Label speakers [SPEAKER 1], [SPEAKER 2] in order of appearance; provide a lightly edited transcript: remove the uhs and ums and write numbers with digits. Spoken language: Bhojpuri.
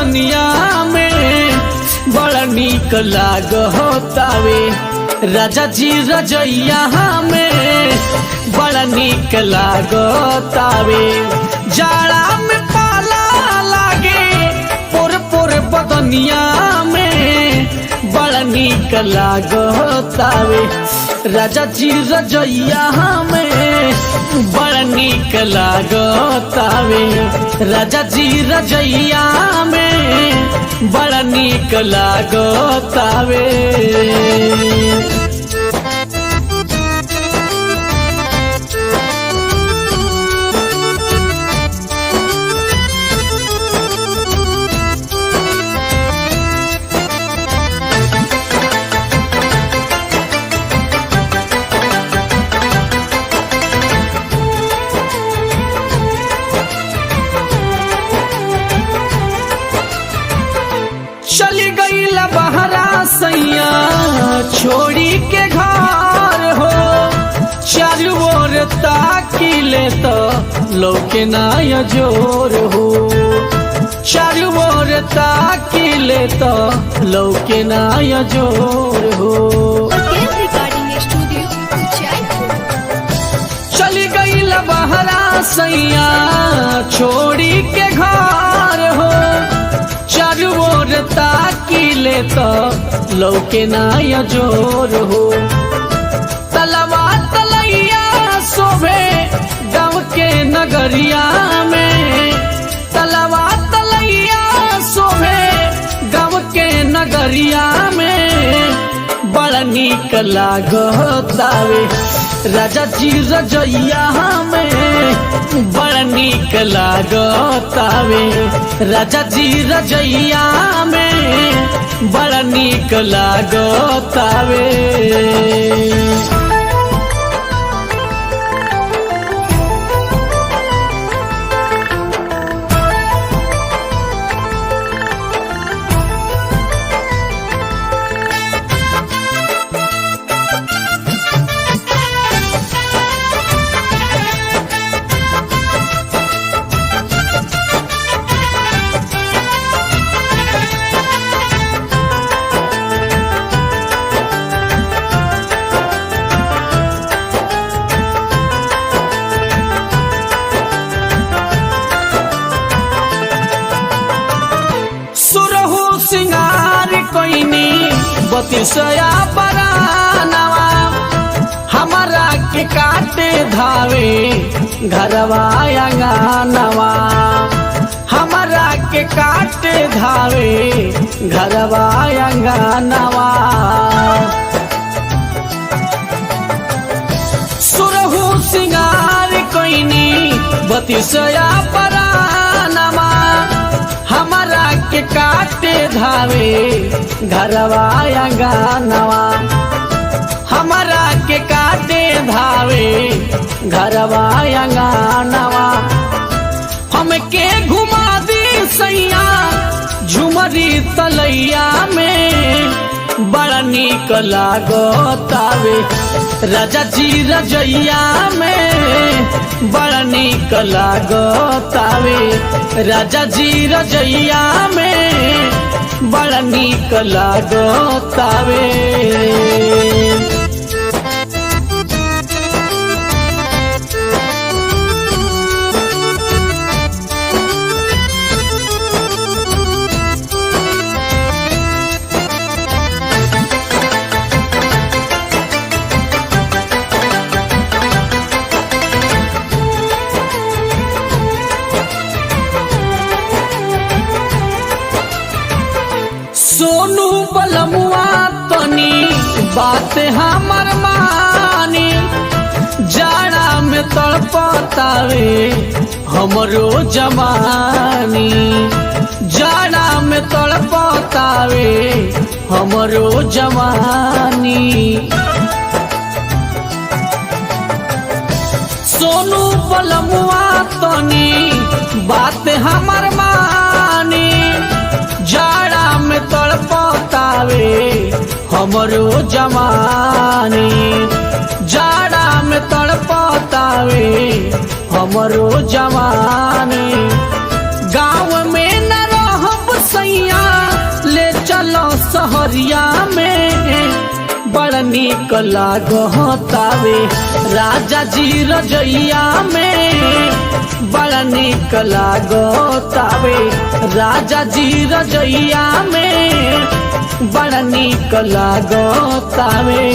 [SPEAKER 1] बदनिया में बड़ा निक लागतावे। राजा जी रजैया में बड़ा निक लागतावे। जाड़ा में पाला लागे पोर पोर बदनिया में बड़ा निक लागतावे। राजा जी रजैया में बड़ा निक लागतावे। राजा जी रजैया में बड़ा निक लागतावे। चली गई बहरा सैया छोड़ी के घर हो। चारू ओर ताकिले तो लौके नाय जोर हो। चारू ओर ताकिले तो लौके नाय जोर हो। चली गई बहरा सैया छोड़ी के घर हो। चारू ओर ताकिले तो लौके नाय जोर हो। तलवा तलैया शोभे गाँव के नगरिया में। तलवा तलैया शोभे गाँव के नगरिया में बड़ा निक लागतावे। राजा जी रजैया में बड़ा निक लागतावे। राजा जी रजैया में बड़ा निक लागतावे। सिंगार कोइनी बतिसया परानवा। हमारा के काटे धावे घरवा अंगनवा। हमारा के काटे धावे घरवा अंगनवा। सुरहु सिंगार कोइनी बतिसया परानवा। हमारा के काटे धावे घरवा अंगनवा। हमारा के काटे धावे घरवा अंगनवा। हमके घुमा दी सैया झुमरी तलैया में बड़ा निक लागतावे। राजा जी रजैया में बड़ा निक लागतावे। राजा जी रजैया में बड़ा निक लागतावे। सोनू बलमुआ तनी बात हमर मानी। जाड़ा में तड़पतावे हमरो जवानी। जाड़ा में तड़पतावे हमरो जवानी। सोनू बलमुआ तनी बात हमर मानी। जाड़ा में तड़पतावे हमरो जवानी। जाड़ा में तड़पतावे हमरो जवानी। गाँव में न रहब निक लागतावे राजा जी रजैया में बड़ा निक लागतावे राजा जी रजैया में बड़ा निक लागतावे।